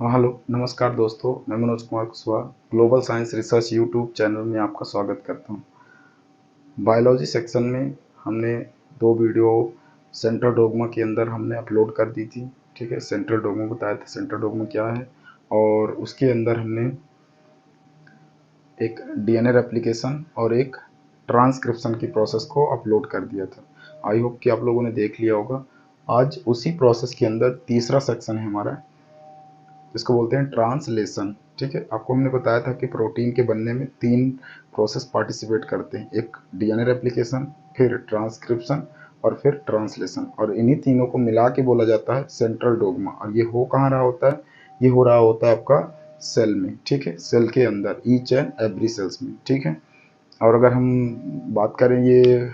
हाँ हेलो नमस्कार दोस्तों, मैं Manoj Kumar Kushwaha global science research YouTube channel में आपका स्वागत करता हूँ। बायोलॉजी सेक्शन में हमने 2 वीडियो सेंट्रल डोग्मा के अंदर हमने अपलोड कर दी थी। ठीक है, सेंट्रल डोग्मा बताया था सेंट्रल डोग्मा क्या है, और उसके अंदर हमने एक डीएनए रेप्लिकेशन और एक ट्रांसक्रिप्शन की प्रोसेस को अपलोड कर दिया था। आई होप कि आप लोगों ने देख लिया होगा। आज उसी प्रोसेस के अंदर तीसरा सेक्शन है हमारा, इसको बोलते हैं ट्रांसलेशन। ठीक है, आपको हमने बताया था कि प्रोटीन के बनने में 3 प्रोसेस पार्टिसिपेट करते हैं, एक डीएनए रेप्लिकेशन, फिर ट्रांसक्रिप्शन और फिर ट्रांसलेशन, और इन्हीं तीनों को मिला के बोला जाता है सेंट्रल डोग्मा। और ये हो कहाँ रहा होता है? ये हो रहा होता है आपका सेल में। ठीक है, सेल के अंदर ईच एंड एवरी सेल्स में। ठीक है, और अगर हम बात करें ये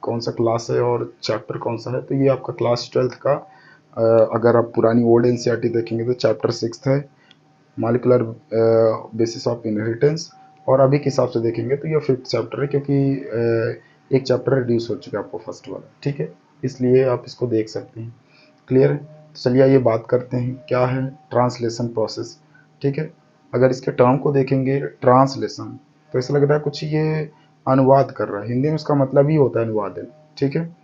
कौन सा क्लास है और चैप्टर कौन सा है, तो ये आपका क्लास 12th का अगर आप पुरानी ओल्ड एनसीईआरटी देखेंगे तो चैप्टर 6 है, मॉलिक्यूलर बेसिस ऑफ इनहेरिटेंस। और अभी के हिसाब से देखेंगे तो ये 5th चैप्टर है, क्योंकि एक चैप्टर रिड्यूस हो चुका है आपको फर्स्ट वाला। ठीक है, इसलिए आप इसको देख सकते हैं। क्लियर है? तो चलिए आइए बात करते हैं क्या है ट्रांसलेशन प्रोसेस। ठीक है, अगर इसके टर्म को देखेंगे ट्रांसलेशन, तो ऐसा लग रहा है कुछ ये अनुवाद कर रहा है। हिंदी में इसका मतलब ही होता है अनुवाद है। ठीक है,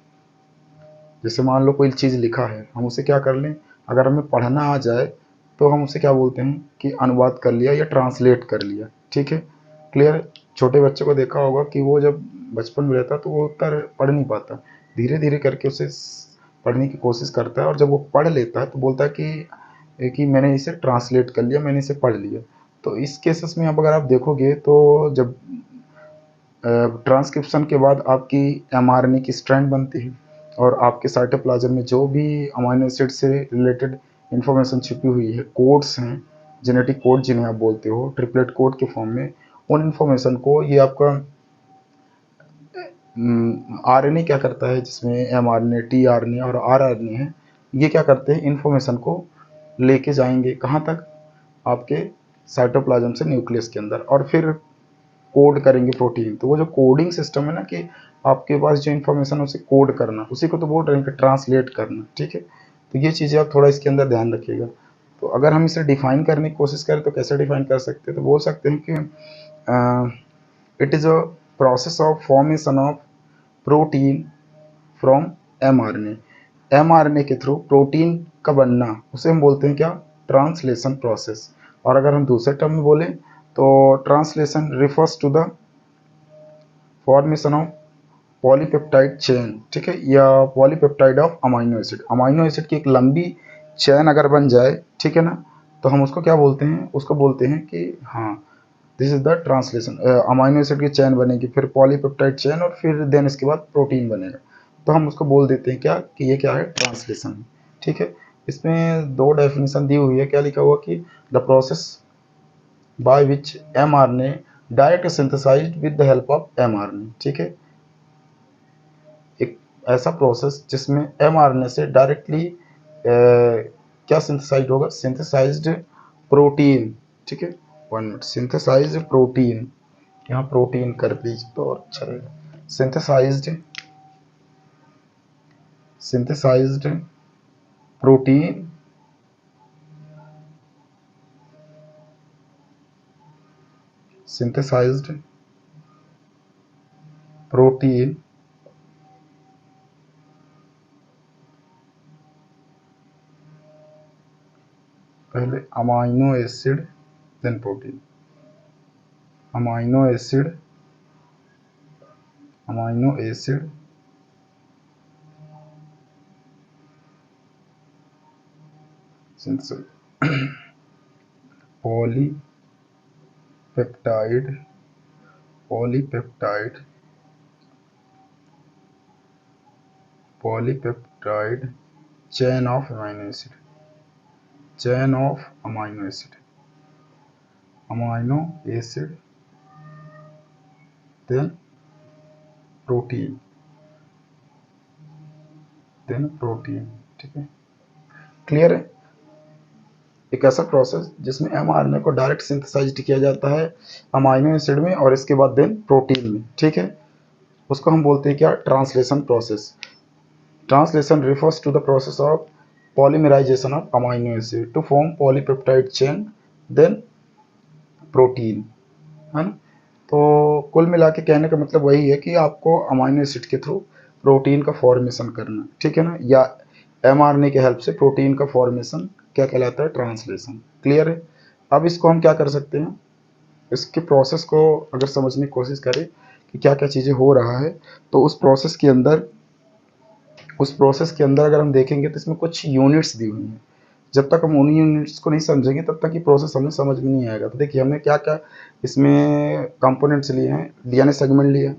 जैसे मान लो कोई चीज़ लिखा है, हम उसे क्या कर लें, अगर हमें पढ़ना आ जाए तो हम उसे क्या बोलते हैं कि अनुवाद कर लिया या ट्रांसलेट कर लिया। ठीक है, क्लियर? छोटे बच्चे को देखा होगा कि वो जब बचपन में रहता तो वो उत्तर पढ़ नहीं पाता, धीरे धीरे करके उसे पढ़ने की कोशिश करता है, और जब वो पढ़ लेता है तो बोलता है कि मैंने इसे ट्रांसलेट कर लिया, मैंने इसे पढ़ लिया। तो इस केसेस में अब अगर आप देखोगे तो जब ट्रांसक्रिप्शन के बाद आपकी एमआरएनए की स्ट्रैंड बनती है, और आपके साइटोप्लाज्म में जो भी अमीनो एसिड से रिलेटेड इंफॉर्मेशन छिपी हुई है, कोड्स हैं, जेनेटिक कोड जिन्हें आप बोलते हो, ट्रिपलेट कोड के फॉर्म में, उन इंफॉर्मेशन को ये आपका आरएनए क्या करता है, जिसमें एमआरएनए, टीआरएनए और आरआरएनए है, ये क्या करते हैं, इंफॉर्मेशन को लेके जाएंगे कहाँ तक, आपके साइटोप्लाज्म से न्यूक्लियस के अंदर, और फिर कोड करेंगे प्रोटीन। तो वो जो कोडिंग सिस्टम है ना, कि आपके पास जो इन्फॉर्मेशन है उसे कोड करना, उसी को तो बोल रहे हैं कि ट्रांसलेट करना। ठीक है, तो ये चीज़ें आप थोड़ा इसके अंदर ध्यान रखिएगा। तो अगर हम इसे डिफाइन करने की कोशिश करें तो कैसे डिफाइन कर सकते हैं, तो बोल सकते हैं कि it is a process of formation of protein from mRNA. MRNA के थ्रू प्रोटीन का बनना, उसे हम बोलते हैं क्या, ट्रांसलेशन प्रोसेस। और अगर हम दूसरे टर्म में बोलें तो translation refers to the formation of polypeptide chain. ठीक है, या polypeptide of amino acid. Amino acid की एक लंबी चेन अगर बन जाए, ठीक है ना, तो हम उसको क्या बोलते हैं, उसको बोलते हैं कि हाँ, this is the translation. Amino acid की चेन बनेगी, फिर पॉलीपेप्टाइड चेन, और फिर देन इसके बाद प्रोटीन बनेगा, तो हम उसको बोल देते हैं क्या, कि ये क्या है, ट्रांसलेशन। ठीक है, इसमें 2 डेफिनेशन दी हुई है। क्या लिखा हुआ कि the process by which mRNA direct synthesized with the help of mRNA. ठीक है, एक ऐसा प्रोसेस जिसमें एमआरएनए से डायरेक्टली क्या सिंथेसाइज्ड होगा, सिंथेसाइज्ड प्रोटीन। ठीक है, 1 मिनट, सिंथेसाइज्ड प्रोटीन, यहाँ प्रोटीन कर दीजिए तो और अच्छा रहेगा। Synthesized synthesized protein synthesized protein पहले amino acid then protein, amino acid polypeptide polypeptide polypeptide chain of amino acid, chain of amino acid then protein, ठीक है, क्लियर है? एक ऐसा प्रोसेस जिसमें एमआरएनए को डायरेक्ट सिंथेसाइज्ड किया जाता है अमाइनो एसिड में, और इसके बाद देन प्रोटीन में। ठीक है, उसको हम बोलते हैं क्या, translation process. Translation refers to the process of polymerization of amino acid to form polypeptide chain then protein, है ना। तो कुल मिला के कहने का मतलब वही है कि आपको अमाइनो एसिड के थ्रू प्रोटीन का फॉर्मेशन करना है, ठीक है ना, या एमआरएनए के हेल्प से प्रोटीन का फॉर्मेशन क्या कहलाता है, ट्रांसलेशन। क्लियर है। अब इसको हम क्या कर सकते हैं, इसके प्रोसेस को अगर समझने की कोशिश करें कि क्या क्या चीज़ें हो रहा है, तो उस प्रोसेस के अंदर अगर हम देखेंगे तो इसमें कुछ यूनिट्स दी हुई हैं। जब तक हम उन यूनिट्स को नहीं समझेंगे तब तक ये प्रोसेस हमें समझ में नहीं आएगा। तो देखिए हमने क्या क्या इसमें कंपोनेंट्स लिए हैं, डीएनए सेगमेंट लिया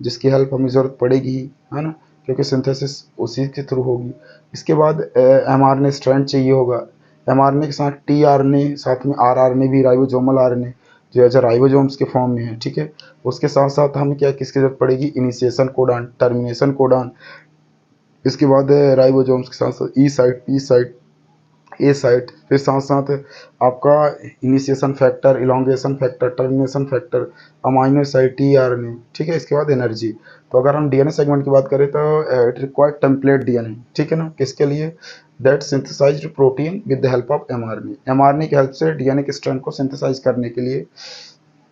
जिसकी हेल्प हमें ज़रूरत पड़ेगी ही, है ना, क्योंकि सिंथेसिस उसी के थ्रू होगी। इसके बाद एमआरएनए स्ट्रैंड चाहिए होगा, एमआरएनए के साथ टीआरएनए, साथ में आरआरएनए भी, राइबोसोमल आरएनए जो एज राइबोसोम्स के फॉर्म में है, ठीक है। उसके साथ साथ हमें क्या किसकी जरूरत पड़ेगी, इनिशिएशन कोडान, टर्मिनेशन कोडान। इसके बाद राइबोसोम्स के साथ साथ ई साइट, पी साइट, ए साइट, फिर साथ साथ आपका initiation factor, elongation factor, termination factor, amino acid, tRNA, ठीक है। इसके बाद एनर्जी। तो अगर हम डीएनए सेगमेंट की बात करें तो इट रिक्वायर्ड टेम्पलेट डीएनए, ठीक है ना, किसके लिए, that synthesized protein with the help of mRNA. MRNA की हेल्प से डीएनए के स्ट्रैंड को सिंथेसाइज करने के लिए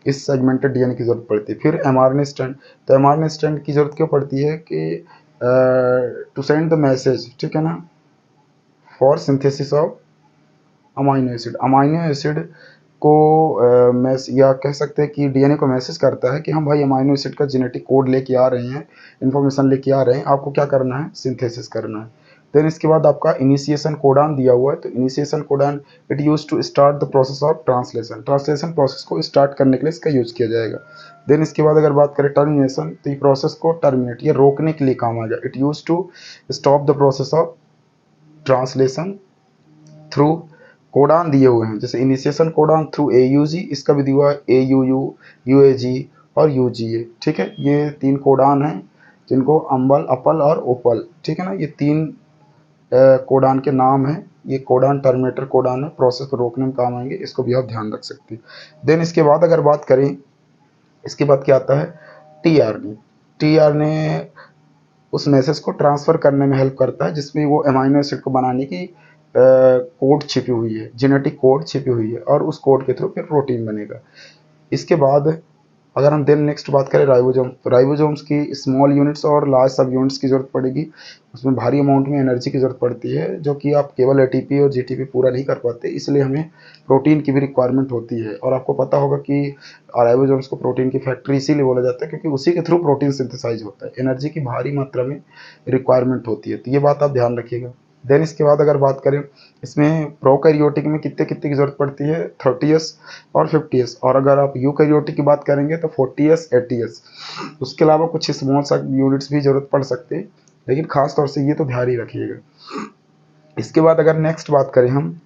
इस सेगमेंटेड डीएनए की जरूरत पड़ती है। फिर एमआरएनए स्ट्रैंड, तो एमआरएनए स्ट्रैंड की जरूरत क्यों पड़ती है कि टू सेंड द मैसेज, ठीक है ना, for synthesis of amino acid. Amino acid को या कह सकते हैं कि डीएनए को मैसेज करता है कि हम भाई अमाइनो एसिड का जेनेटिक कोड लेके आ रहे हैं, इन्फॉर्मेशन लेके आ रहे हैं, आपको क्या करना है, सिंथेसिस करना है। देन इसके बाद आपका इनिशिएशन कोडान दिया हुआ है, तो initiation codon it use to start the process of translation, translation process को स्टार्ट करने के लिए इसका यूज किया जाएगा। देन इसके बाद अगर बात करें टर्मिनेशन, तो ये प्रोसेस को टर्मिनेट, ये रोकने के लिए काम आ जाए, it use to stop the process of translation through codon दिए हुए हैं, जैसे इनिशिएशन कोडान थ्रू AUG, इसका भी दिया हुआ है AUU, UAG और UGA, ठीक है। ये 3 कोडान हैं जिनको अम्बल, अपल और ओपल, ठीक है ना, ये 3 कोडान के नाम हैं। ये कोडान टर्मिनेटर कोडान है, प्रोसेस को रोकने में काम आएंगे, इसको भी आप ध्यान रख सकते हैं। देन इसके बाद अगर बात करें, इसके बाद क्या आता है, टीआरएनए। टीआरएनए उस मैसेज को ट्रांसफ़र करने में हेल्प करता है जिसमें वो अमाइनो एसिड को बनाने की कोड छिपी हुई है, जेनेटिक कोड छिपी हुई है, और उस कोड के थ्रू फिर प्रोटीन बनेगा। इसके बाद अगर हम देन नेक्स्ट बात करें राइबोसोम, तो राइबोसोम्स की स्मॉल यूनिट्स और लार्ज सब यूनिट्स की ज़रूरत पड़ेगी। उसमें भारी अमाउंट में एनर्जी की ज़रूरत पड़ती है जो कि आप केवल एटीपी और जीटीपी पूरा नहीं कर पाते, इसलिए हमें प्रोटीन की भी रिक्वायरमेंट होती है। और आपको पता होगा कि राइबोसोम्स को प्रोटीन की फैक्ट्री इसीलिए बोला जाता है क्योंकि उसी के थ्रू प्रोटीन सिंथेसाइज होता है, एनर्जी की भारी मात्रा में रिक्वायरमेंट होती है, तो ये बात आप ध्यान रखिएगा। देन इसके बाद अगर बात करें, इसमें प्रोकैरियोटिक में कितने कितने की ज़रूरत पड़ती है, 30s और 50s, और अगर आप यूकैरियोटिक की बात करेंगे तो 40s 80s। उसके अलावा कुछ स्मॉल सा यूनिट्स भी ज़रूरत पड़ सकते हैं, लेकिन खास तौर से ये तो ध्यान ही रखिएगा। इसके बाद अगर नेक्स्ट बात करें हम,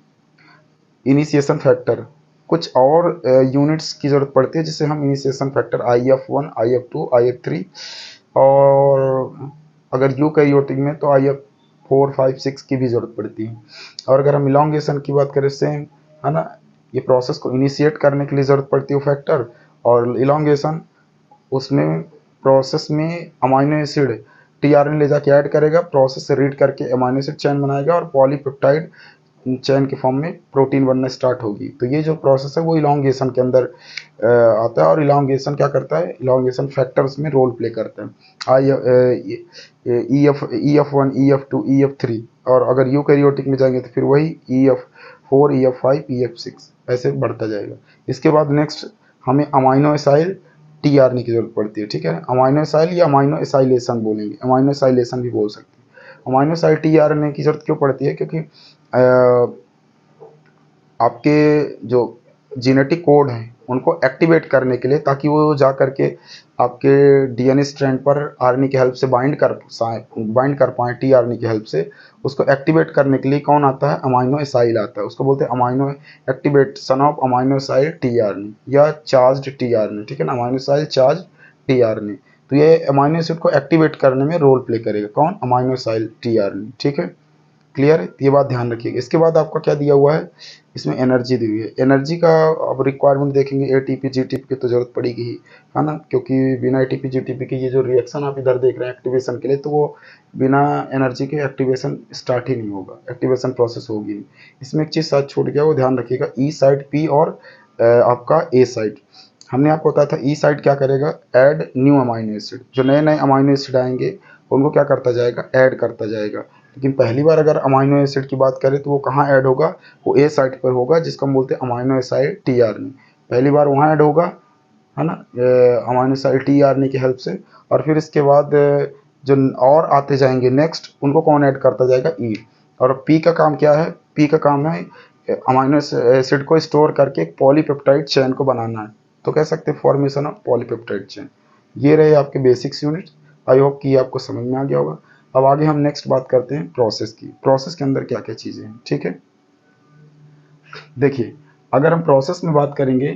इनिशिएशन फैक्टर, कुछ और यूनिट्स की ज़रूरत पड़ती है जिसे हम initiation factor IF1, IF2, IF3, और अगर यूकैरियोटिक में तो IF4, 5, 6 की भी ज़रूरत पड़ती है। और अगर हम इलोंगेशन की बात करें, सेम है ना, ये प्रोसेस को इनिशिएट करने के लिए ज़रूरत पड़ती है फैक्टर, और इलोंगेशन उसमें प्रोसेस में अमाइनो एसिड टीआरएनए ले जाके ऐड करेगा, प्रोसेस से रीड करके अमाइनो एसिड चेन बनाएगा और पॉलीपेप्टाइड चेन के फॉर्म में प्रोटीन बनना स्टार्ट होगी। तो ये जो प्रोसेस है वो इलोंगेशन के अंदर आता है, और इलोंगेशन क्या करता है, इलोंगेशन फैक्टर्स में रोल प्ले करता है। EF1, EF2, EF3, और अगर यूकैरियोटिक में जाएंगे तो फिर वही EF4, EF5, EF6 ऐसे बढ़ता जाएगा। इसके बाद नेक्स्ट हमें अमाइनो एसाइल टीआरएनए की जरूरत पड़ती है, ठीक है। अमाइनो एसाइल या अमाइनो एसाइलेशन बोलेंगे, अमाइनो एसाइलेशन भी बोल सकते हैं। अमाइनो एसाइल टीआरएनए की जरूरत क्यों पड़ती है, क्योंकि आपके जो जेनेटिक कोड हैं उनको एक्टिवेट करने के लिए, ताकि वो जा करके आपके डीएनए स्ट्रैंड पर आरएनए की हेल्प से बाइंड कर पाएँ टीआरएनए की हेल्प से। उसको एक्टिवेट करने के लिए कौन आता है, अमाइनो एसाइल आता है, उसको बोलते हैं amino activation of amino acyl tRNA या चार्ज्ड टीआरएनए, ठीक है ना, अमाइनो एसाइल चार्ज टीआरएनए। तो ये अमाइनो एसिड को एक्टिवेट करने में रोल प्ले करेगा कौन, अमाइनो एसाइल टीआरएनए, ठीक है। क्लियर है, ये बात ध्यान रखिएगा। इसके बाद आपका क्या दिया हुआ है, इसमें एनर्जी दी हुई है। एनर्जी का अब रिक्वायरमेंट देखेंगे, एटीपी जीटीपी की तो जरूरत पड़ेगी ही, है ना, क्योंकि बिना एटीपी जीटीपी के ये जो रिएक्शन आप इधर देख रहे हैं एक्टिवेशन के लिए, तो वो बिना एनर्जी के एक्टिवेशन स्टार्ट ही नहीं होगा, एक्टिवेशन प्रोसेस होगी नहीं। इसमें एक चीज़ साथ छूट गया, वो ध्यान रखिएगा, ई साइड पी और आपका ए साइड। हमने आपको बताया था ई साइड क्या करेगा, ऐड न्यू अमाइनो एसिड, जो नए नए अमाइनो एसिड आएंगे उनको क्या करता जाएगा, ऐड करता जाएगा। लेकिन पहली बार अगर अमाइनो एसिड की बात करें तो वो कहाँ ऐड होगा, वो ए साइट पर होगा, जिसको हम बोलते हैं अमाइनो एसिड टीआरएनए। पहली बार वहाँ ऐड होगा, है ना, अमाइनो एसिड टीआरएनए की हेल्प से। और फिर इसके बाद जो और आते जाएंगे नेक्स्ट, उनको कौन ऐड करता जाएगा, ई। और पी का काम क्या है, पी का काम है अमाइनो एसिड को स्टोर करके एक पॉलीपेप्टाइड चेन को बनाना है, तो कह सकते हैं फॉर्मेशन ऑफ पॉलीपेप्टाइड चेन। ये रहे आपके बेसिक्स यूनिट। आई होप कि आपको समझ में आ गया होगा। अब आगे हम नेक्स्ट बात करते हैं प्रोसेस की। प्रोसेस के अंदर क्या क्या चीज़ें हैं, ठीक है। देखिए, अगर हम प्रोसेस में बात करेंगे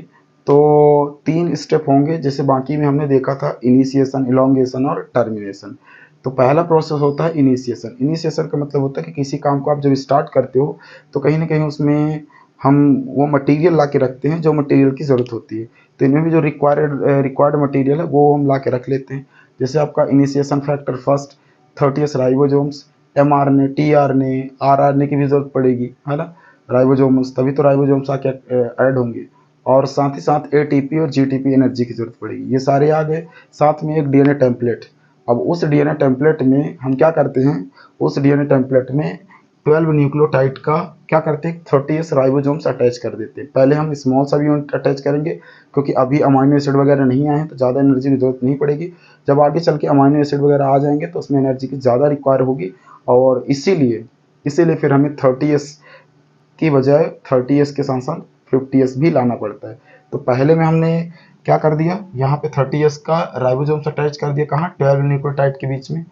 तो 3 स्टेप होंगे, जैसे बाकी में हमने देखा था, इनिशिएशन, इलोंगेशन और टर्मिनेशन। तो पहला प्रोसेस होता है इनिशिएशन। इनिशिएशन का मतलब होता है कि किसी काम को आप जब स्टार्ट करते हो तो कहीं ना कहीं उसमें हम वो मटेरियल ला के रखते हैं जो मटेरियल की ज़रूरत होती है। तो इनमें भी जो रिक्वायर्ड मटेरियल है वो हम ला के रख लेते हैं। जैसे आपका initiation factor first, 30 ribosomes, mRNA, tRNA, rRNA की भी जरूरत पड़ेगी, है ना, राइबोसोम्स, तभी तो राइबोसोम्स आके ऐड होंगे। और साथ ही साथ एटीपी और जीटीपी एनर्जी की जरूरत पड़ेगी। ये सारे आ गए। साथ में एक डीएनए टेम्पलेट। अब उस डीएनए टेम्पलेट में हम क्या करते हैं, उस डीएनए टेम्पलेट में 12 न्यूक्लियोटाइड का क्या करते हैं, 30 राइबोसोम्स अटैच कर देते हैं। पहले हम स्मॉल सा यूनिट अटैच करेंगे, क्योंकि अभी अमाइनो एसिड वगैरह नहीं आए हैं तो ज़्यादा एनर्जी की जरूरत नहीं पड़ेगी। जब आगे चल के अमाइनो एसिड वगैरह आ जाएंगे तो उसमें एनर्जी की ज़्यादा रिक्वायर होगी, और इसीलिए फिर हमें 30s की बजाय 30s के साथ साथ 50s भी लाना पड़ता है। तो पहले में हमने क्या कर दिया, यहाँ पे 30s का राइबोसोम्स अटैच कर दिया, कहाँ, 12 न्यूक्लियोटाइड के बीच में।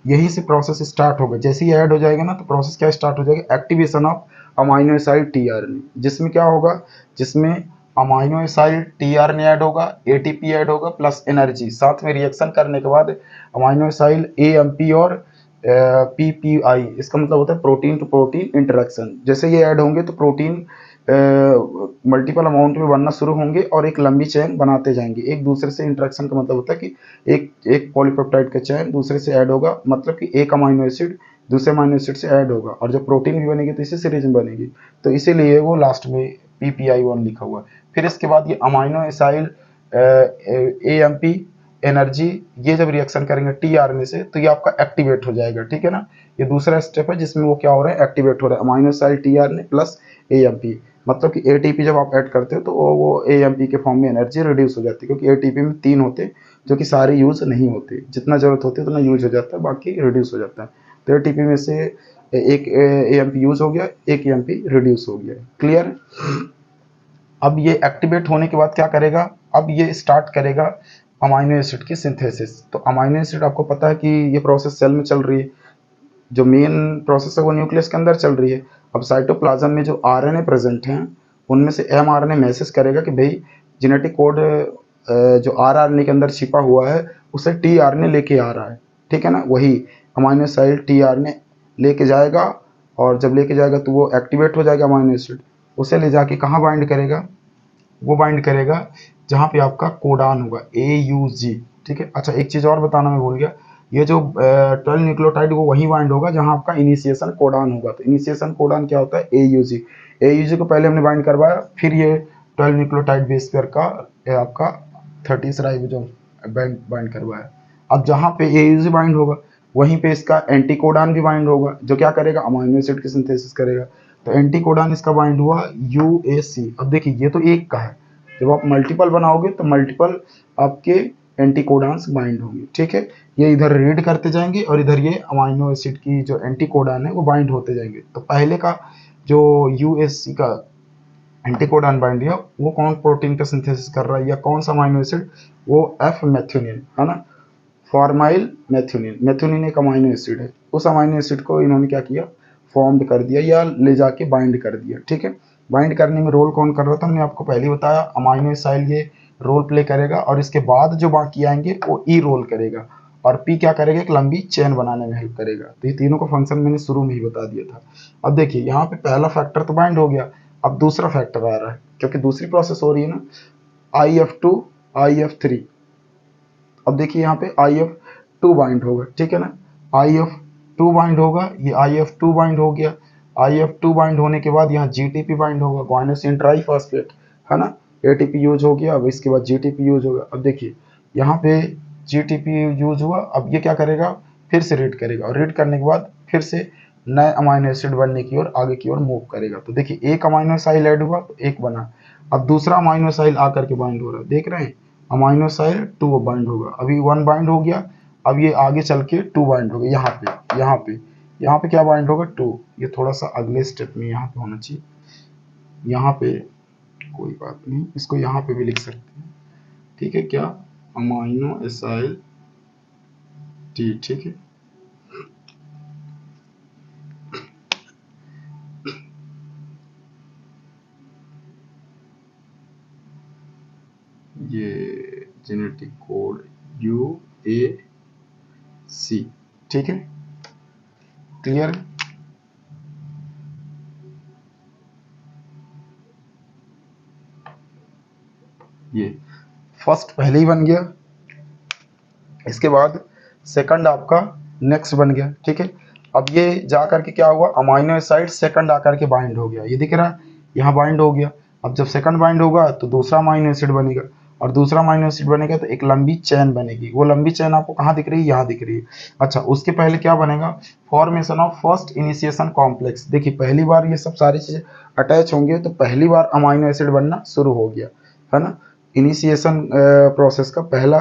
यहीं से प्रोसेस स्टार्ट होगा। जैसे ही ऐड हो जाएगा ना तो प्रोसेस क्या स्टार्ट हो जाएगा, activation of amino acid tRNA, जिसमें क्या होगा, जिसमें अमाइनो एसिड टीआरएनए ऐड होगा, एटीपी ऐड होगा प्लस एनर्जी, साथ में रिएक्शन करने के बाद अमाइनो एसिड एएमपी और पीपीआई, इसका मतलब होता है प्रोटीन टू प्रोटीन इंटरेक्शन। जैसे ये ऐड होंगे तो प्रोटीन मल्टीपल अमाउंट में बनना शुरू होंगे और एक लंबी चेन बनाते जाएंगे एक दूसरे से। इंटरेक्शन का मतलब होता है कि एक पॉलीपेप्टाइड का चेन दूसरे से ऐड होगा, मतलब कि एक अमाइनो एसिड दूसरे अमाइनो एसिड से ऐड होगा, और जब प्रोटीन भी बनेगी तो इसी सीरीज में बनेगी, तो इसीलिए वो लास्ट में PPI1 लिखा हुआ है। फिर इसके बाद ये अमाइनो एसाइल AMP एनर्जी, ये जब रिएक्शन करेंगे टीआरएनए से तो ये आपका एक्टिवेट हो जाएगा, ठीक है ना। ये दूसरा स्टेप है जिसमें वो क्या हो रहा है, एक्टिवेट हो रहा है, amino acyl tRNA plus AMP। मतलब कि एटीपी जब आप ऐड करते हो तो वो AMP के फॉर्म में एनर्जी रिड्यूस हो जाती है, क्योंकि एटीपी में 3 होते हैं जो कि सारे यूज नहीं होते, जितना जरूरत होती है उतना यूज हो जाता है, बाकी रिड्यूस हो जाता है। तो एटीपी में से एक AMP यूज हो गया, एक AMP रिड्यूस हो गया। क्लियर। अब ये एक्टिवेट होने के बाद क्या करेगा, अब ये स्टार्ट करेगा अमाइनो एसिड की सिंथेसिस। तो अमाइनो एसिड आपको पता है कि ये प्रोसेस सेल में चल रही है, जो मेन प्रोसेस है वो न्यूक्लियस के अंदर चल रही है। अब साइटोप्लाज्म में जो आरएनए प्रेजेंट हैं उनमें से एमआरएनए मैसेज करेगा कि भाई जेनेटिक कोड जो आरआरएनए के अंदर छिपा हुआ है उसे टीआरएनए लेके आ रहा है, ठीक है ना। वही अमाइनो एसिड टीआरएनए लेके जाएगा, और जब लेके जाएगा तो वो एक्टिवेट हो जाएगा अमाइनो एसिड। उसे ले जाके कहाँ बाइंड करेगा, वो बाइंड करेगा जहाँ पे आपका कोडान होगा AUG, ठीक है। अच्छा, एक चीज़ और बताना मैं भूल गया, ये जो 12 न्यूक्लियोटाइड वो वहीं बाइंड होगा जहाँ आपका इनिशिएशन कोडान होगा। तो इनिशिएशन कोडान क्या होता है, AUG। AUG को पहले हमने बाइंड करवाया, फिर ये 12 न्यूक्लियोटाइड बेस पेयर का आपका 30 राइबोसोम बाइंड करवाया। अब जहाँ पे AUG बाइंड होगा वहीं पे इसका एंटीकोडान भी बाइंड होगा, जो क्या करेगा, अमाइनो एसिड की सिंथेसिस करेगा। तो एंटीकोडान इसका बाइंड हुआ UAC। अब देखिए ये तो एक का है, जब आप मल्टीपल बनाओगे तो मल्टीपल आपके एंटीकोडान्स बाइंड होंगे, ठीक है। ये इधर रीड करते जाएंगे और इधर ये अमाइनो एसिड की जो एंटीकोडान है वो बाइंड होते जाएंगे। तो पहले का जो UAC का एंटीकोडान बाइंड है वो कौन प्रोटीन का सिंथेसिस कर रहा है या कौन सा अमाइनो एसिड, वो F मेथ्योनिन, है ना, फॉर्माइल मेथ्योनिन। मेथ्योनिन एक अमाइनो एसिड है, उस अमाइनो एसिड को इन्होंने क्या किया, फॉर्म्ड कर दिया या ले जाके बाइंड कर दिया, ठीक है। बाइंड करने में रोल कौन कर रहा था, हमने आपको पहले बताया, अमाइनो एसाइल ये रोल प्ले करेगा, और इसके बाद जो बाकी आएंगे वो ई रोल करेगा। और पी क्या करेगा, एक लंबी चेन बनाने में हेल्प करेगा। तो ये तीनों का फंक्शन मैंने शुरू में ही बता दिया था। अब देखिए यहाँ पे पहला फैक्टर तो बाइंड हो गया, अब दूसरा फैक्टर आ रहा है क्योंकि दूसरी प्रोसेस हो रही है ना, IF2 IF3। अब देखिए यहाँ पे IF2 बाइंड होगा, ठीक है ना, IF2 बाइंड होगा, ये IF2 बाइंड हो गया। IF2 बाइंड होने के बाद यहाँ GTP बाइंड होगा, गुआनोसिन ट्राइफॉस्फेट, है ना, ATP यूज हो गया। अब इसके बाद GTP यूज होगा। अब देखिए यहाँ पे GTP यूज हुआ, अब ये क्या करेगा, फिर से रीड करेगा, और रीड करने के बाद फिर से नए अमाइनो एसिड बनने की ओर, आगे की ओर मूव करेगा। तो देखिए एक अमाइनो एसिड ऐड हुआ तो एक बना, अब दूसरा अमाइनो एसिड आकर के बाइंड हो रहा है, देख रहे हैं, अमाइनो एसिड 2 बाइंड होगा, अभी 1 बाइंड हो गया, अब ये आगे चल के 2 बाइंड होगा। यहाँ पे क्या बाइंड होगा, 2। ये थोड़ा सा अगले स्टेप में यहाँ पे होना चाहिए, यहाँ पे कोई बात नहीं, इसको यहाँ पे भी लिख सकते हैं, ठीक है, क्या, अमाइनो एसिड टी, ठीक है। ये जेनेटिक कोड UAC, ठीक है, क्लियर। ये फर्स्ट पहले ही बन गया, इसके बाद सेकंड आपका नेक्स्ट बन गया, ठीक है। अब ये जा करके क्या हुआ, अमाइनो एसिड सेकंड आकर के बाइंड हो गया, ये दिख रहा है, यहाँ बाइंड हो गया। अब जब सेकंड बाइंड होगा तो दूसरा अमाइनो एसिड बनेगा, और दूसरा अमाइनो एसिड बनेगा तो एक लंबी चेन बनेगी। वो लंबी चेन आपको कहाँ दिख रही है, यहाँ दिख रही है। अच्छा, उसके पहले क्या बनेगा, formation of first initiation complex. देखिए पहली बार ये सब सारी चीजें अटैच होंगे तो पहली बार अमाइनो एसिड बनना शुरू हो गया, है ना। इनिशिएशन प्रोसेस का पहला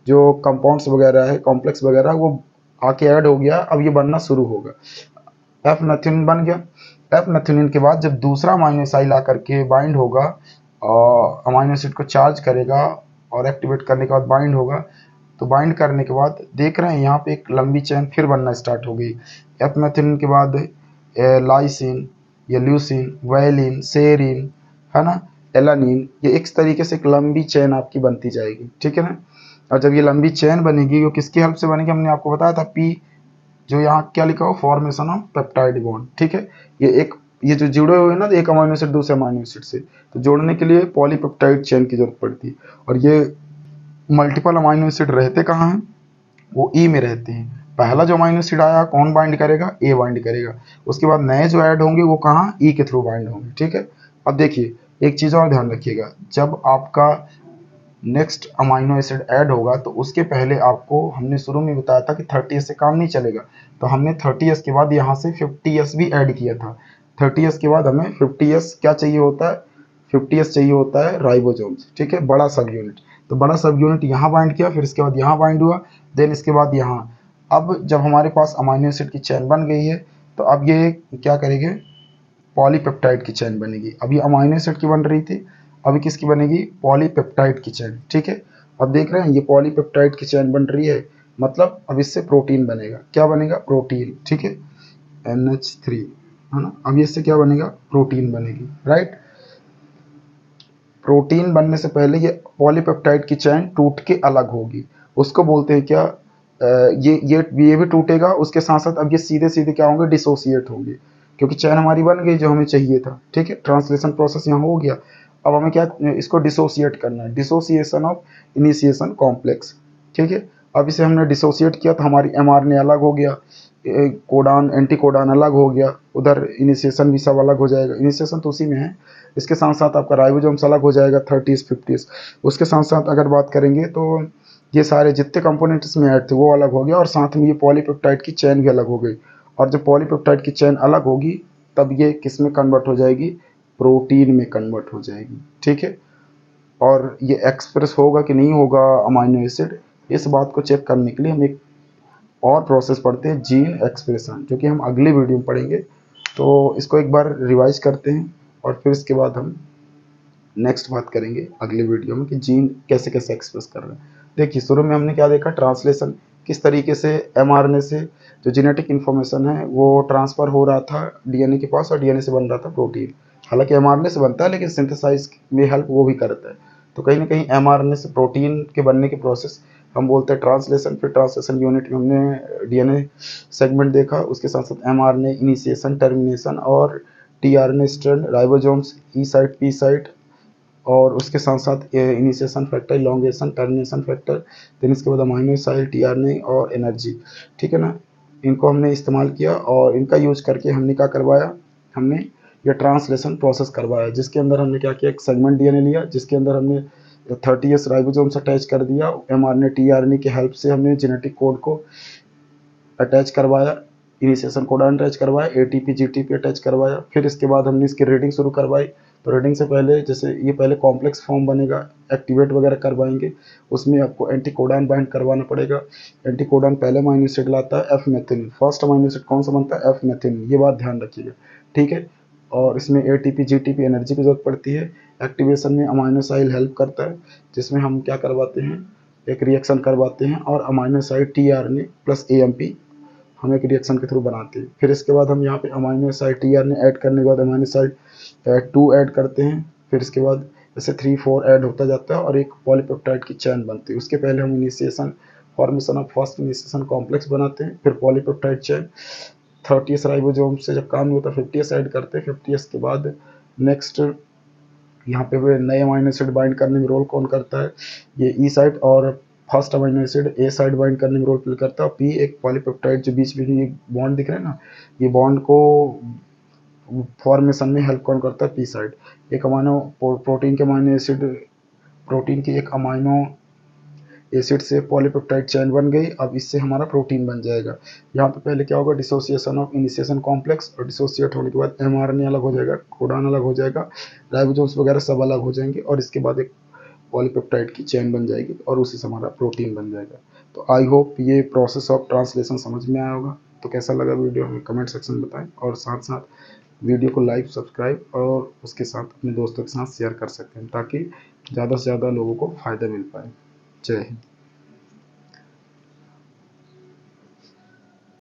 जो कंपाउंड्स वगैरह है, कॉम्प्लेक्स वगैरह, वो आके ऐड हो गया, अब ये बनना शुरू होगा। एफ मैथ्योनिन बन गया। एफ मैथ्योनिन के बाद जब दूसरा अमाइनो एसिड आकर के बाइंड होगा और अमाइनो एसिड को चार्ज करेगा और एक्टिवेट करने के बाद बाइंड होगा, तो बाइंड करने के बाद देख रहे हैं यहाँ पे एक लंबी चेन फिर बनना स्टार्ट हो गई। एफ मैथ्योनिन के बाद लाइसिन, या ल्यूसिन, वैलिन, सेरिन, है ना, एलानिन, ये इस तरीके से एक लंबी चेन आपकी बनती जाएगी, ठीक है ना। और जब ये लंबी चेन बनेगी, वो किसकी हेल्प से बनेगी, हमने आपको बताया था पी, जो यहाँ क्या लिखा हो, फॉर्मेशन ऑफ पेप्टाइड बॉन्ड, ठीक है। ये जो जुड़े हुए हैं ना, एक अमाइनो एसिड दूसरे अमाइनो एसिड से, तो जोड़ने के लिए पॉलीपेप्टाइड चेन की जरूरत पड़ती है। और ये मल्टीपल अमाइनो एसिड रहते कहाँ हैं, वो ई में रहते हैं। पहला जो अमाइनो एसिड आया कौन बाइंड करेगा, ए बाइंड करेगा। उसके बाद नए जो ऐड होंगे वो कहाँ, ई के थ्रू बाइंड होंगे, ठीक है। अब देखिए एक चीज और ध्यान रखिएगा, जब आपका नेक्स्ट अमाइनो एसिड ऐड होगा तो उसके पहले आपको हमने शुरू में बताया था कि 30S से काम नहीं चलेगा, तो हमने 30S के बाद यहाँ से 50S भी ऐड किया था। 30S के बाद हमें 50S क्या चाहिए होता है, 50S चाहिए होता है राइबोसोम्स, ठीक है, बड़ा सब यूनिट। तो बड़ा सब यूनिट यहाँ बाइंड किया, फिर इसके बाद यहाँ बाइंड हुआ, देन इसके बाद यहाँ। अब जब हमारे पास अमाइनो एसिड की चेन बन गई है तो अब ये क्या करेंगे, पॉलीपेप्टाइड की चेन बनेगी। अभी अमाइनो एसिड की बन रही थी, अभी किसकी बनेगी, पॉलीपेप्टाइड की चेन, ठीक है। अब देख रहे हैं ये पॉलीपेप्टाइड की चेन बन रही है, मतलब अब इससे प्रोटीन बनेगा। क्या बनेगा, प्रोटीन, ठीक है, NH3, है ना। अब इससे क्या बनेगा, प्रोटीन बनेगी, राइट। प्रोटीन बनने से पहले ये पॉलीपेप्टाइड की चेन टूट के अलग होगी, उसको बोलते हैं क्या, ये भी टूटेगा, उसके साथ साथ अब ये सीधे सीधे क्या होंगे, डिसोसिएट होंगे, क्योंकि चेन हमारी बन गई जो हमें चाहिए था, ठीक है। ट्रांसलेशन प्रोसेस यहाँ हो गया। अब हमें क्या, इसको डिसोसिएट करना है, डिसोसिएशन ऑफ इनिशिएशन कॉम्प्लेक्स, ठीक है। अब इसे हमने डिसोसिएट किया तो हमारी mRNA अलग हो गया, कोडान एंटी कोडान अलग हो गया, उधर इनिशिएशन भी सब अलग हो जाएगा। इनिशिएशन तो उसी में है, इसके साथ साथ आपका राइबोसोम्स अलग हो जाएगा 30s 50s। उसके साथ साथ अगर बात करेंगे तो ये सारे जितने कंपोनेंट इसमें ऐड थे वो अलग हो गया, और साथ में ये पॉलीपेप्टाइड की चेन भी अलग हो गई। और जब पॉलीपेप्टाइड की चेन अलग होगी तब ये किस में कन्वर्ट हो जाएगी, प्रोटीन में कन्वर्ट हो जाएगी, ठीक है। और ये एक्सप्रेस होगा कि नहीं होगा अमाइनो एसिड, इस बात को चेक करने के लिए हम एक और प्रोसेस पढ़ते हैं, जीन एक्सप्रेशन, जो कि हम अगले वीडियो में पढ़ेंगे। तो इसको एक बार रिवाइज करते हैं और फिर इसके बाद हम नेक्स्ट बात करेंगे अगले वीडियो में कि जीन कैसे कैसे एक्सप्रेस कर रहे हैं। देखिए शुरू में हमने क्या देखा, ट्रांसलेशन, किस तरीके से mRNA से जो जेनेटिक इन्फॉर्मेशन है वो ट्रांसफ़र हो रहा था DNA के पास, और DNA से बन रहा था प्रोटीन। हालांकि mRNA से बनता है लेकिन सिंथेसाइज में हेल्प वो भी करता है। तो कहीं ना कहीं mRNA से प्रोटीन के बनने की प्रोसेस हम बोलते हैं ट्रांसलेशन। फिर ट्रांसलेशन यूनिट में हमने डीएनए सेगमेंट देखा, उसके साथ साथ एमआरएनए इनिशिएशन, टर्मिनेशन और tRNA strand, ribosomes, E site, P site, और उसके साथ साथ initiation factor, elongation, termination factor, then इसके बाद अमाइनो एसिड, टीआरएनए और एनर्जी। ठीक है ना, इनको हमने इस्तेमाल किया और इनका यूज करके हमने क्या करवाया, हमने ये ट्रांसलेशन प्रोसेस करवाया, जिसके अंदर हमने क्या किया, एक सेगमेंट डीएनए लिया, जिसके अंदर हमने 30s राइबोसोम्स अटैच कर दिया, एमआरएनए टीआरएनए की हेल्प से हमने जेनेटिक कोड को अटैच करवाया, इनिशिएशन कोडॉन अटैच करवाया, एटीपी जीटीपी अटैच करवाया। फिर इसके बाद हमने इसकी रीडिंग शुरू करवाई। तो रीडिंग से पहले जैसे ये पहले कॉम्प्लेक्स फॉर्म बनेगा, एक्टिवेट वगैरह करवाएंगे, उसमें आपको एंटी कोडॉन बाइंड करवाना पड़ेगा। एंटी कोडॉन पहले अमीनो एसिड लाता है एफ मेथिन, फर्स्ट अमीनो एसिड कौन सा बनता है, एफ मेथिन, ये बात ध्यान रखिएगा। ठीक है, और इसमें एटीपी जीटीपी एनर्जी की जरूरत पड़ती है। एक्टिवेशन में अमीनो एसिड हेल्प करता है, जिसमें हम क्या करवाते हैं, एक रिएक्शन करवाते हैं और amino acid tRNA plus AMP हम एक रिएक्शन के थ्रू बनाते हैं। फिर इसके बाद हम यहाँ पे अमीनो एसिड टीआरएनए ऐड करने के बाद अमीनो एसिड 2 ऐड करते हैं। फिर इसके बाद जैसे 3 4 ऐड होता जाता है और एक पॉलीपेप्टाइड की चेन बनती है। उसके पहले हम initiation formation of first initiation complex बनाते हैं, फिर पॉलीपेप्टाइड चेन 30s राइबोसोम से जब काम नहीं होता 50s ऐड करते हैं। 50s के बाद नेक्स्ट यहाँ पे नए अमीनो एसिड बाइंड करने में रोल कौन करता है, ये ई साइट, और first amino acid A side bind करने में रोल प्ले करता है। पी एक पॉलीपेप्टाइड जो बीच में ये बॉन्ड दिख रहा है ना, ये बॉन्ड को फॉर्मेशन में हेल्प कौन करता है, पी साइड। एक अमीनो प्रोटीन के अमीनो एसिड, प्रोटीन की एक अमीनो एसिड से पॉलीपेप्टाइड चेन बन गई, अब इससे हमारा प्रोटीन बन जाएगा। यहाँ पे पहले क्या होगा, डिसोसिएशन ऑफ इनिशिएशन कॉम्प्लेक्स, और डिसोसिएट होने के बाद एमआरएनए अलग हो जाएगा, कोडॉन अलग हो जाएगा, राइबोसोम्स वगैरह सब अलग हो जाएंगे, और इसके बाद एक पॉलीपेप्टाइड की चेन बन जाएगी और उसी से हमारा प्रोटीन बन जाएगा। तो आई होप ये प्रोसेस ऑफ ट्रांसलेशन समझ में आया होगा। तो कैसा लगा वीडियो हमें कमेंट सेक्शन में बताएं, और साथ साथ वीडियो को लाइक, सब्सक्राइब और उसके साथ अपने दोस्तों के साथ शेयर कर सकते हैं, ताकि ज़्यादा से ज़्यादा लोगों को फ़ायदा मिल पाए। जय हिंद।